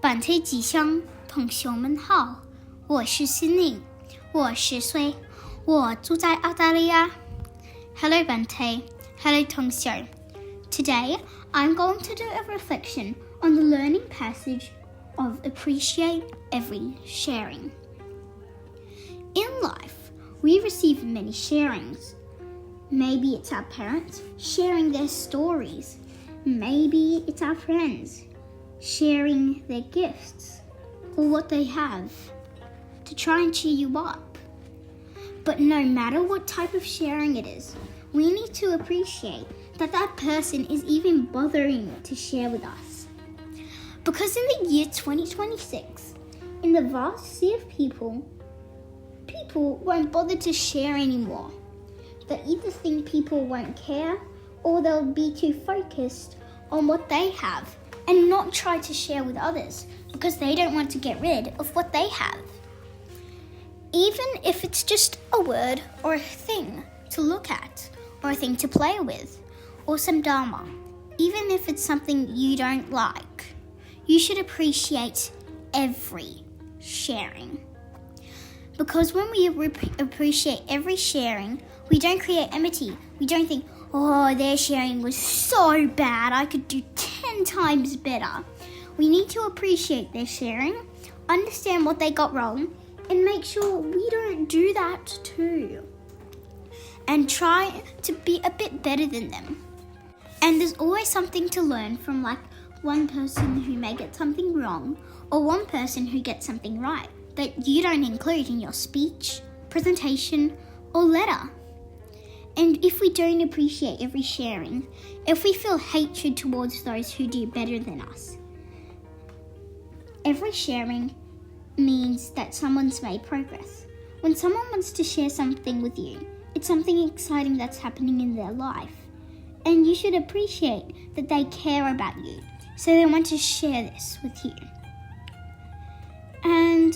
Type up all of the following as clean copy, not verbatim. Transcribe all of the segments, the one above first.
板推吉祥，同学们好，我是心灵，我10岁，我住在澳大利亚。Hello Bante, hello 同学。Today, I'm going to do a reflection on the learning passage of appreciate every sharing. In life, we receive many sharings. Maybe it's our parents sharing their stories. Maybe it's our friends sharing their gifts or what they have to try and cheer you up. But no matter what type of sharing it is, we need to appreciate that that person is even bothering to share with us. Because in the year 2026, in the vast sea of people won't bother to share anymore. They either think people won't care or they'll be too focused on what they have and not try to share with others because they don't want to get rid of what they have. Even if it's just a word or a thing to look at or a thing to play with or some dharma, even if it's something you don't like, you should appreciate every sharing. Because when we appreciate every sharing, we don't create enmity. We don't think, oh, their sharing was so bad, I could do 10 times better. We need to appreciate their sharing, understand what they got wrong, and make sure we don't do that too. And try to be a bit better than them. And there's always something to learn from like one person who may get something wrong or one person who gets something right that you don't include in your speech, presentation, or letter. And if we don't appreciate every sharing, if we feel hatred towards those who do better than us, every sharing means that someone's made progress. When someone wants to share something with you, it's something exciting that's happening in their life. And you should appreciate that they care about you, so they want to share this with you. And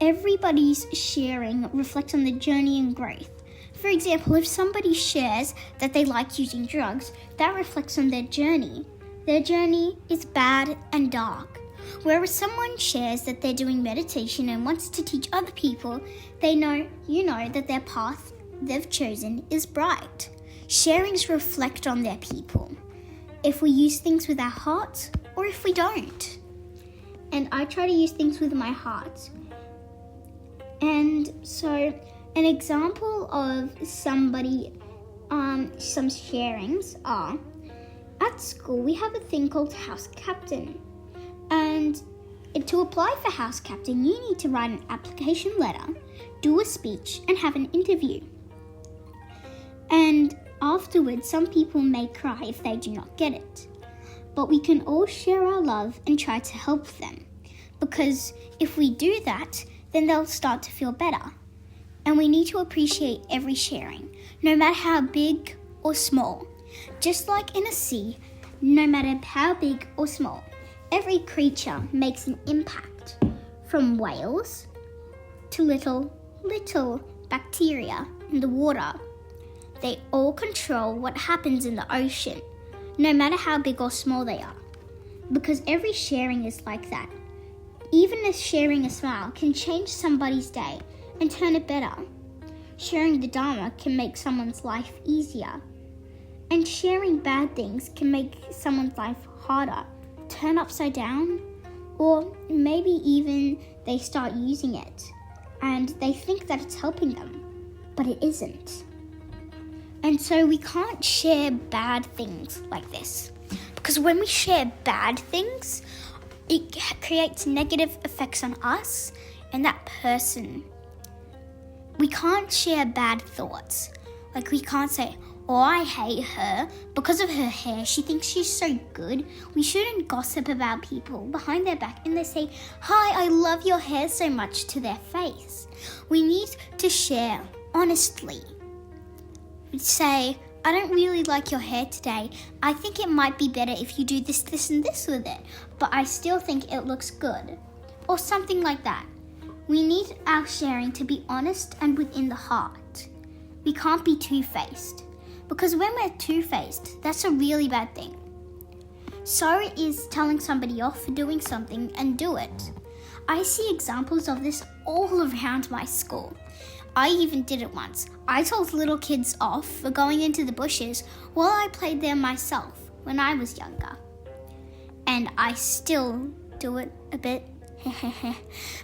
everybody's sharing reflects on the journey and growth. For example, if somebody shares that they like using drugs, that reflects on their journey. Their journey is bad and dark. Whereas someone shares that they're doing meditation and wants to teach other people, you know that their path they've chosen is bright. Sharings reflect on their people. If we use things with our hearts or if we don't. And I try to use things with my heart. And so an example of some sharings are, at school we have a thing called house captain. And to apply for house captain, you need to write an application letter, do a speech, and have an interview. And afterwards, some people may cry if they do not get it. But we can all share our love and try to help them. Because if we do that, then they'll start to feel better. And we need to appreciate every sharing, no matter how big or small. Just like in a sea, no matter how big or small, every creature makes an impact, from whales to little bacteria in the water. They all control what happens in the ocean, no matter how big or small they are. Because every sharing is like that. Even sharing a smile can change somebody's day and turn it better. Sharing the Dharma can make someone's life easier. And sharing bad things can make someone's life harder, turn upside down, or maybe even they start using it and they think that it's helping them, but it isn't. And so we can't share bad things like this. Because when we share bad things, it creates negative effects on us and that person. We can't share bad thoughts. Like we can't say, oh, I hate her. Because of her hair, she thinks she's so good. We shouldn't gossip about people behind their back and they say, hi, I love your hair so much to their face. We need to share honestly. Say, I don't really like your hair today. I think it might be better if you do this, this, and this with it, but I still think it looks good. Or something like that. We need our sharing to be honest and within the heart. We can't be two-faced. Because when we're two-faced, that's a really bad thing. Sorry is telling somebody off for doing something and do it. I see examples of this all around my school. I even did it once. I told little kids off for going into the bushes while I played there myself when I was younger. And I still do it a bit.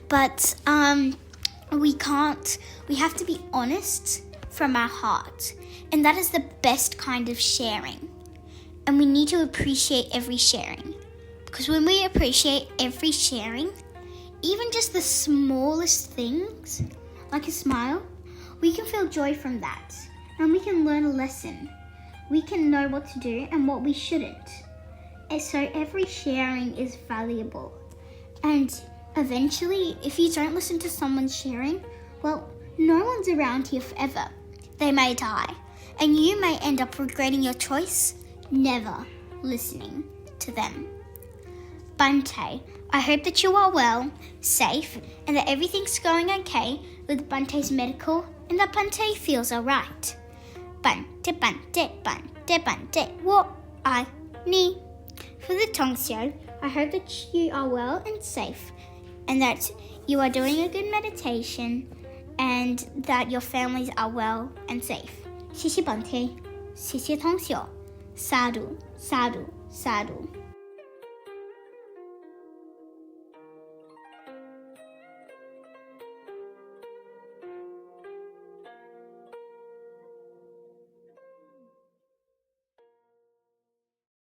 But we have to be honest from our heart. And that is the best kind of sharing. And we need to appreciate every sharing. Because when we appreciate every sharing, even just the smallest things, like a smile, we can feel joy from that. And we can learn a lesson. We can know what to do and what we shouldn't. And so every sharing is valuable. And eventually, if you don't listen to someone sharing, well, no one's around here forever. They may die. And you may end up regretting your choice, never listening to them. Bante, I hope that you are well, safe, and that everything's going okay with Bante's medical and that Bante feels alright. Bante, Bante, Bante, Bante, what I need. For the Tongsio, I hope that you are well and safe and that you are doing a good meditation and that your families are well and safe. 谢谢 Bante, 谢谢 Tongsio, Sadu, Sadu, Sadu.